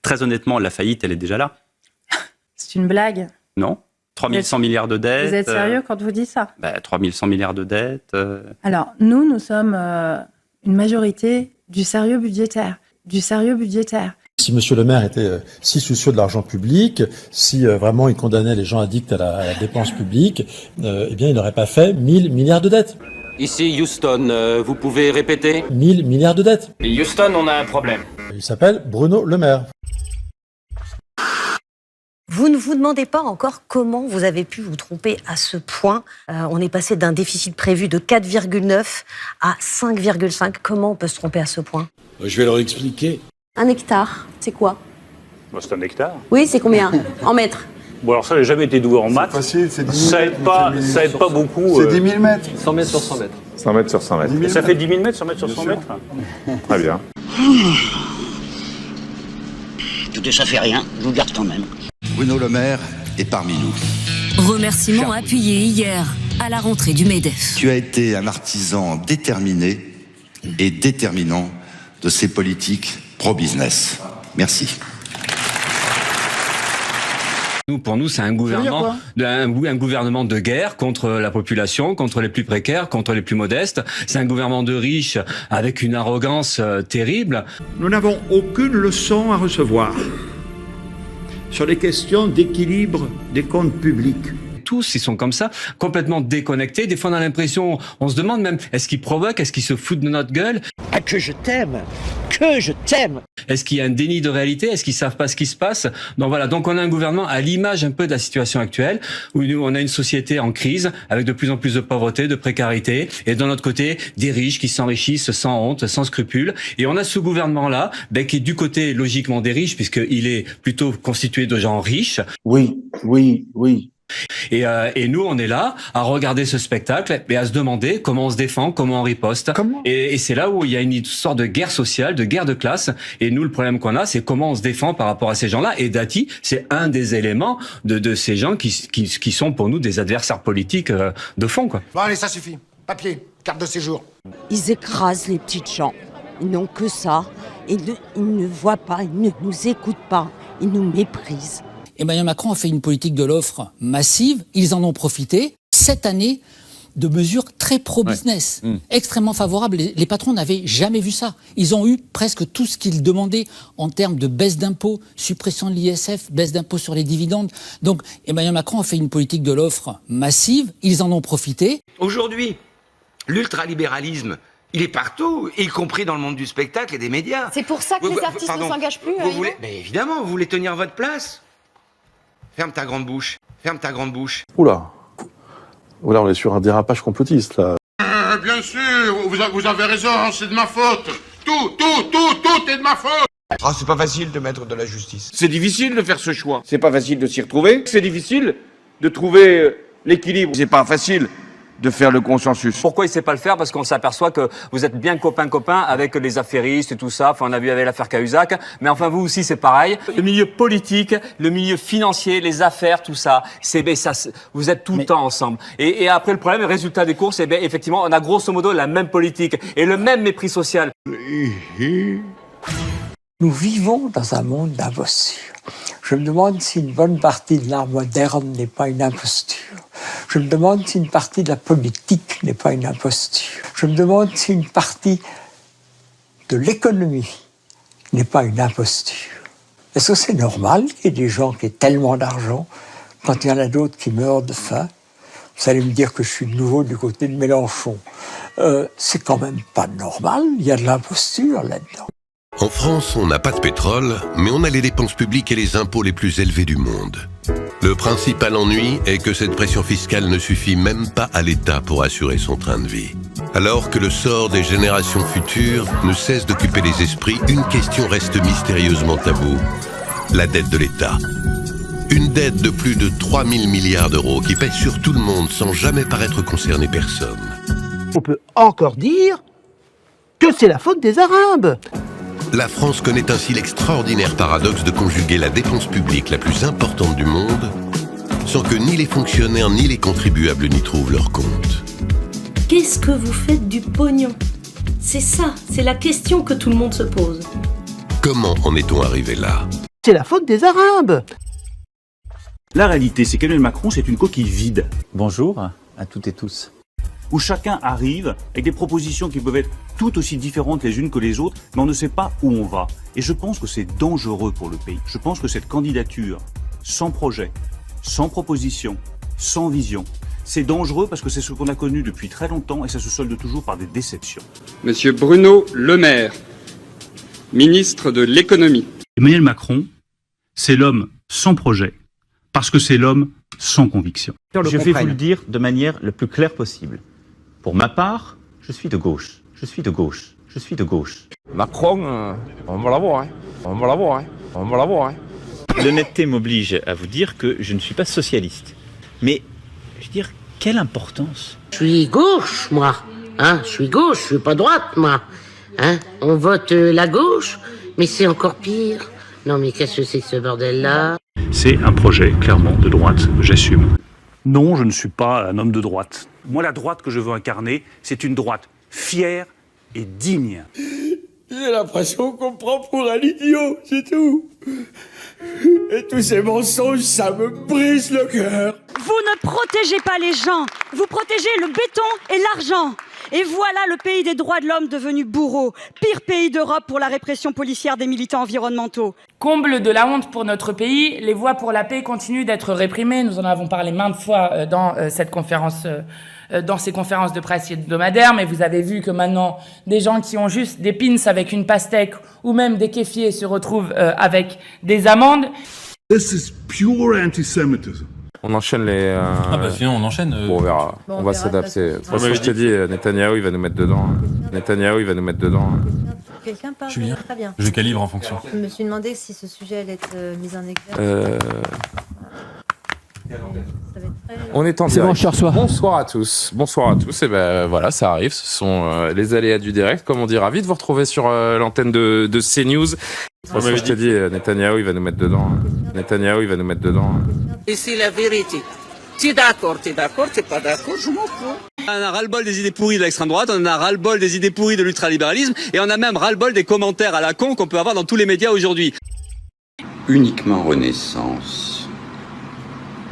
très honnêtement, la faillite, elle est déjà là. C'est une blague. Non ? 3100 milliards de dettes. Vous êtes sérieux quand vous dites ça ? 3100 milliards de dettes. Alors, nous sommes une majorité du sérieux budgétaire. Si M. Le Maire était si soucieux de l'argent public, si vraiment il condamnait les gens addicts à la dépense publique, eh bien il n'aurait pas fait 1000 milliards de dettes. Ici Houston, vous pouvez répéter ? 1000 milliards de dettes. Et Houston, on a un problème. Il s'appelle Bruno Le Maire. Vous ne vous demandez pas encore comment vous avez pu vous tromper à ce point. On est passé d'un déficit prévu de 4,9 à 5,5. Comment on peut se tromper à ce point ? Je vais leur expliquer. 1 hectare, c'est quoi ? C'est un hectare. Oui, c'est combien ? En mètres ? Bon, alors ça, j'ai jamais été doué en maths. C'est facile, c'est 10 000 ça aide pas beaucoup. C'est 10 000 mètres. 100 mètres sur 100 mètres. 100 mètres sur 100 mètres. Et ça fait 10 000 mètres, 100 mètres sur 100 mètres. Très bien. Écoutez, ça fait rien, je vous garde quand même. Bruno Le Maire est parmi nous. Remerciements appuyés hier à la rentrée du MEDEF. Tu as été un artisan déterminé et déterminant de ces politiques pro-business. Merci. Pour nous, c'est un gouvernement de guerre contre la population, contre les plus précaires, contre les plus modestes. C'est un gouvernement de riches avec une arrogance terrible. Nous n'avons aucune leçon à recevoir sur les questions d'équilibre des comptes publics. Tous, ils sont comme ça, complètement déconnectés. Des fois, on a l'impression, on se demande même, est-ce qu'ils provoquent, est-ce qu'ils se foutent de notre gueule ? Ah, que je t'aime ! Est-ce qu'il y a un déni de réalité ? Est-ce qu'ils savent pas ce qui se passe ? Donc voilà, donc on a un gouvernement à l'image un peu de la situation actuelle, où nous, on a une société en crise, avec de plus en plus de pauvreté, de précarité, et de l'autre côté, des riches qui s'enrichissent sans honte, sans scrupules. Et on a ce gouvernement-là, qui est du côté, logiquement, des riches, puisqu'il est plutôt constitué de gens riches. Oui. Et nous, on est là à regarder ce spectacle et à se demander comment on se défend, comment on riposte. Et c'est là où il y a une sorte de guerre sociale, de guerre de classe. Et nous, le problème qu'on a, c'est comment on se défend par rapport à ces gens-là. Et Dati, c'est un des éléments de ces gens qui sont pour nous des adversaires politiques de fond, quoi. Bon, allez, ça suffit. Papier, carte de séjour. Ils écrasent les petites gens. Ils n'ont que ça. Ils ne voient pas, ils ne nous écoutent pas. Ils nous méprisent. Emmanuel Macron a fait une politique de l'offre massive. Ils en ont profité. Cette année, de mesures très pro-business, extrêmement favorables. Les patrons n'avaient jamais vu ça. Ils ont eu presque tout ce qu'ils demandaient en termes de baisse d'impôts, suppression de l'ISF, baisse d'impôts sur les dividendes. Donc Emmanuel Macron a fait une politique de l'offre massive. Ils en ont profité. Aujourd'hui, l'ultralibéralisme, il est partout, y compris dans le monde du spectacle et des médias. C'est pour ça que les artistes ne s'engagent plus. Mais évidemment, vous voulez tenir votre place. Ferme ta grande bouche. Oula, on est sur un dérapage complotiste, là. Bien sûr, vous avez raison, c'est de ma faute. Tout est de ma faute. Ah, c'est pas facile de mettre de la justice. C'est difficile de faire ce choix. C'est pas facile de s'y retrouver. C'est difficile de trouver l'équilibre. C'est pas facile de faire le consensus. Pourquoi il sait pas le faire ? Parce qu'on s'aperçoit que vous êtes bien copain avec les affairistes et tout ça. Enfin, on a vu avec l'affaire Cahuzac. Mais enfin, vous aussi, c'est pareil. Le milieu politique, le milieu financier, les affaires, tout ça, vous êtes tout le temps ensemble. Et après, le problème, le résultat des courses, effectivement, on a grosso modo la même politique et le même mépris social. Nous vivons dans un monde d'imposture. Je me demande si une bonne partie de l'art moderne n'est pas une imposture. Je me demande si une partie de la politique n'est pas une imposture. Je me demande si une partie de l'économie n'est pas une imposture. Est-ce que c'est normal qu'il y ait des gens qui aient tellement d'argent quand il y en a d'autres qui meurent de faim ? Vous allez me dire que je suis de nouveau du côté de Mélenchon. C'est quand même pas normal, il y a de l'imposture là-dedans. En France, on n'a pas de pétrole, mais on a les dépenses publiques et les impôts les plus élevés du monde. Le principal ennui est que cette pression fiscale ne suffit même pas à l'État pour assurer son train de vie. Alors que le sort des générations futures ne cesse d'occuper les esprits, une question reste mystérieusement taboue. La dette de l'État. Une dette de plus de 3 000 milliards d'euros qui pèse sur tout le monde sans jamais paraître concerner personne. On peut encore dire que c'est la faute des Arabes. La France connaît ainsi l'extraordinaire paradoxe de conjuguer la dépense publique la plus importante du monde sans que ni les fonctionnaires ni les contribuables n'y trouvent leur compte. Qu'est-ce que vous faites du pognon ? C'est ça, c'est la question que tout le monde se pose. Comment en est-on arrivé là ? c'est la faute des Arabes. La réalité, c'est qu'Emmanuel Macron, c'est une coquille vide. Bonjour à toutes et tous. Où chacun arrive avec des propositions qui peuvent être tout aussi différentes les unes que les autres, mais on ne sait pas où on va. Et je pense que c'est dangereux pour le pays. Je pense que cette candidature, sans projet, sans proposition, sans vision, c'est dangereux parce que c'est ce qu'on a connu depuis très longtemps et ça se solde toujours par des déceptions. Monsieur Bruno Le Maire, ministre de l'économie. Emmanuel Macron, c'est l'homme sans projet, parce que c'est l'homme sans conviction. Je vais vous le dire de manière le plus claire possible. Pour ma part, je suis de gauche. Je suis de gauche. Je suis de gauche. Macron, on va l'avoir, hein. On va l'avoir, hein. On va l'avoir, hein. L'honnêteté m'oblige à vous dire que je ne suis pas socialiste. Mais, je veux dire, quelle importance? Je suis gauche, moi. Hein, je suis gauche, je suis pas droite, moi. Hein, on vote la gauche, mais c'est encore pire. Non, mais qu'est-ce que c'est que ce bordel-là? C'est un projet clairement de droite, j'assume. Non, je ne suis pas un homme de droite. Moi, la droite que je veux incarner, c'est une droite fière et digne. J'ai l'impression qu'on me prend pour un idiot, c'est tout. Et tous ces mensonges, ça me brise le cœur. Vous ne protégez pas les gens, vous protégez le béton et l'argent. Et voilà le pays des droits de l'homme devenu bourreau, pire pays d'Europe pour la répression policière des militants environnementaux. Comble de la honte pour notre pays, les voix pour la paix continuent d'être réprimées. Nous en avons parlé maintes fois dans cette conférence, dans ces conférences de presse hebdomadaires, mais vous avez vu que maintenant, des gens qui ont juste des pins avec une pastèque ou même des kéfiers se retrouvent avec des amendes. This is pure anti-Semitism. On enchaîne les... Ah bah sinon on enchaîne. Bon, on verra. Bon, on on va verra s'adapter. pas De toute façon, je t'ai dit, Netanyahou, il va nous mettre dedans. Netanyahou, il va nous mettre dedans. Quelqu'un parle Julien, très bien. je calibre en fonction. Je me suis demandé si ce sujet allait être mis en exergue. On est en C'est bon, direct. je te reçois. Bonsoir à tous. Bonsoir à tous. Et ben voilà, ça arrive. Ce sont les aléas du direct, comme on dit. Ravi de vous retrouver sur l'antenne de CNews. De toute façon, je t'ai dit, Netanyahou, il va nous mettre dedans. Netanyahou, il va nous mettre dedans. Et c'est la vérité. T'es d'accord, t'es pas d'accord, je m'en fous. On en a ras-le-bol des idées pourries de l'extrême droite, on en a ras-le-bol des idées pourries de l'ultralibéralisme, et on a même ras-le-bol des commentaires à la con qu'on peut avoir dans tous les médias aujourd'hui. Uniquement Renaissance.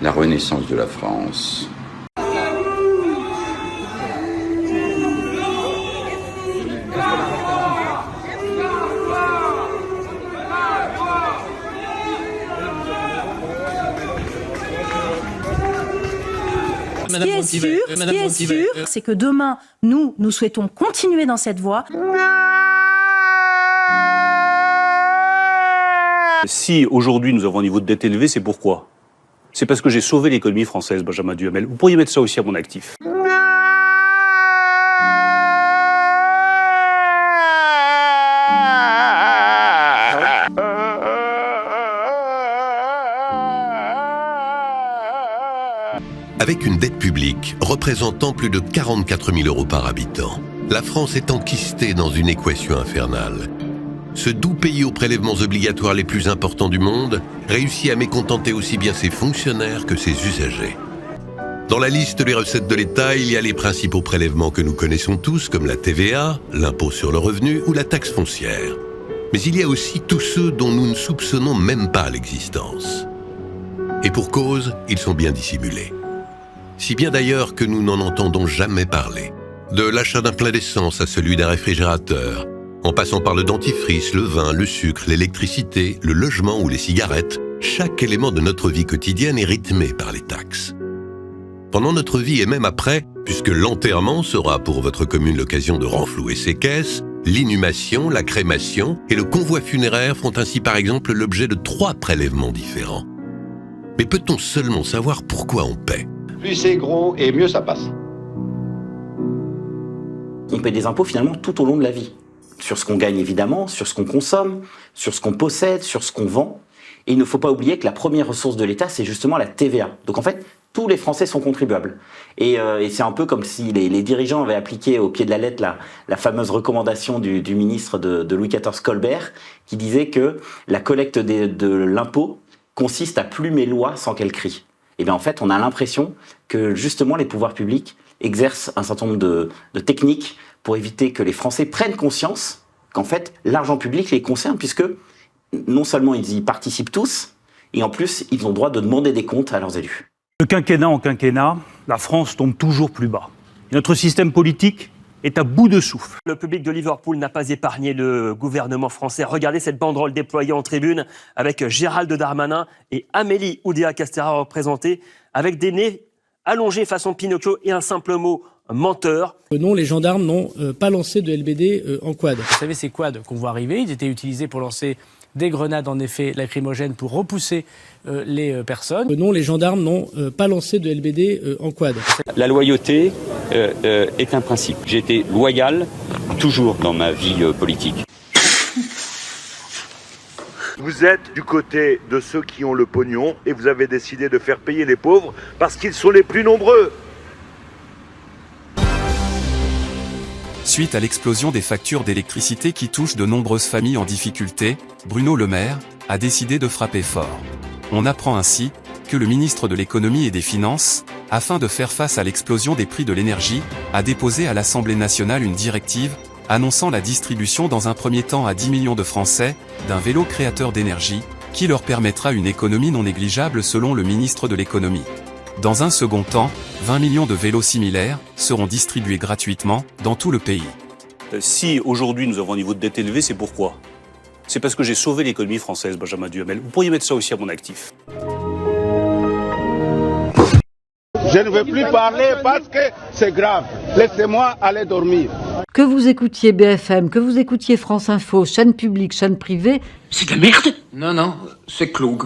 La renaissance de la France. Ce qui est sûr, c'est que demain, nous souhaitons continuer dans cette voie. Si aujourd'hui nous avons un niveau de dette élevé, c'est pourquoi? C'est parce que j'ai sauvé l'économie française, Benjamin Duhamel. Vous pourriez mettre ça aussi à mon actif. Avec une dette publique représentant plus de 44 000 € par habitant, la France est enquistée dans une équation infernale. Ce doux pays aux prélèvements obligatoires les plus importants du monde réussit à mécontenter aussi bien ses fonctionnaires que ses usagers. Dans la liste des recettes de l'État, il y a les principaux prélèvements que nous connaissons tous, comme la TVA, l'impôt sur le revenu ou la taxe foncière. Mais il y a aussi tous ceux dont nous ne soupçonnons même pas l'existence. Et pour cause, ils sont bien dissimulés. Si bien d'ailleurs que nous n'en entendons jamais parler. De l'achat d'un plein d'essence à celui d'un réfrigérateur, en passant par le dentifrice, le vin, le sucre, l'électricité, le logement ou les cigarettes, chaque élément de notre vie quotidienne est rythmé par les taxes. Pendant notre vie et même après, puisque l'enterrement sera pour votre commune l'occasion de renflouer ses caisses, l'inhumation, la crémation et le convoi funéraire font ainsi par exemple l'objet de 3 prélèvements différents. Mais peut-on seulement savoir pourquoi on paie ? Plus c'est gros et mieux ça passe. On paie des impôts finalement tout au long de la vie. Sur ce qu'on gagne évidemment, sur ce qu'on consomme, sur ce qu'on possède, sur ce qu'on vend. Et il ne faut pas oublier que la première ressource de l'État, c'est justement la TVA. Donc en fait, tous les Français sont contribuables. Et c'est un peu comme si les dirigeants avaient appliqué au pied de la lettre la fameuse recommandation du ministre de Louis XIV Colbert, qui disait que la collecte de l'impôt consiste à plumer loi sans qu'elle crie. Et bien en fait, on a l'impression que justement les pouvoirs publics exercent un certain nombre de techniques pour éviter que les Français prennent conscience qu'en fait, l'argent public les concerne, puisque non seulement ils y participent tous, et en plus, ils ont le droit de demander des comptes à leurs élus. De quinquennat en quinquennat, la France tombe toujours plus bas. Et notre système politique est à bout de souffle. Le public de Liverpool n'a pas épargné le gouvernement français. Regardez cette banderole déployée en tribune avec Gérald Darmanin et Amélie Oudéa-Castéra représentée avec des nez allongés façon Pinocchio et un simple mot, menteur. Non, les gendarmes n'ont pas lancé de LBD en quad. Vous savez, ces quads qu'on voit arriver, ils étaient utilisés pour lancer des grenades en effet lacrymogènes pour repousser les personnes. Non, les gendarmes n'ont pas lancé de LBD en quad. La loyauté est un principe. J'ai été loyal toujours dans ma vie politique. Vous êtes du côté de ceux qui ont le pognon et vous avez décidé de faire payer les pauvres parce qu'ils sont les plus nombreux. Suite à l'explosion des factures d'électricité qui touchent de nombreuses familles en difficulté, Bruno Le Maire a décidé de frapper fort. On apprend ainsi que le ministre de l'Économie et des Finances, afin de faire face à l'explosion des prix de l'énergie, a déposé à l'Assemblée nationale une directive annonçant la distribution dans un premier temps à 10 millions de Français d'un vélo créateur d'énergie, qui leur permettra une économie non négligeable selon le ministre de l'Économie. Dans un second temps, 20 millions de vélos similaires seront distribués gratuitement dans tout le pays. Si aujourd'hui nous avons un niveau de dette élevé, c'est pourquoi? C'est parce que j'ai sauvé l'économie française, Benjamin Duhamel. Vous pourriez mettre ça aussi à mon actif. Je ne veux plus parler parce que c'est grave. Laissez-moi aller dormir. Que vous écoutiez BFM, que vous écoutiez France Info, chaîne publique, chaîne privée, c'est de la merde. Non, c'est Cloug.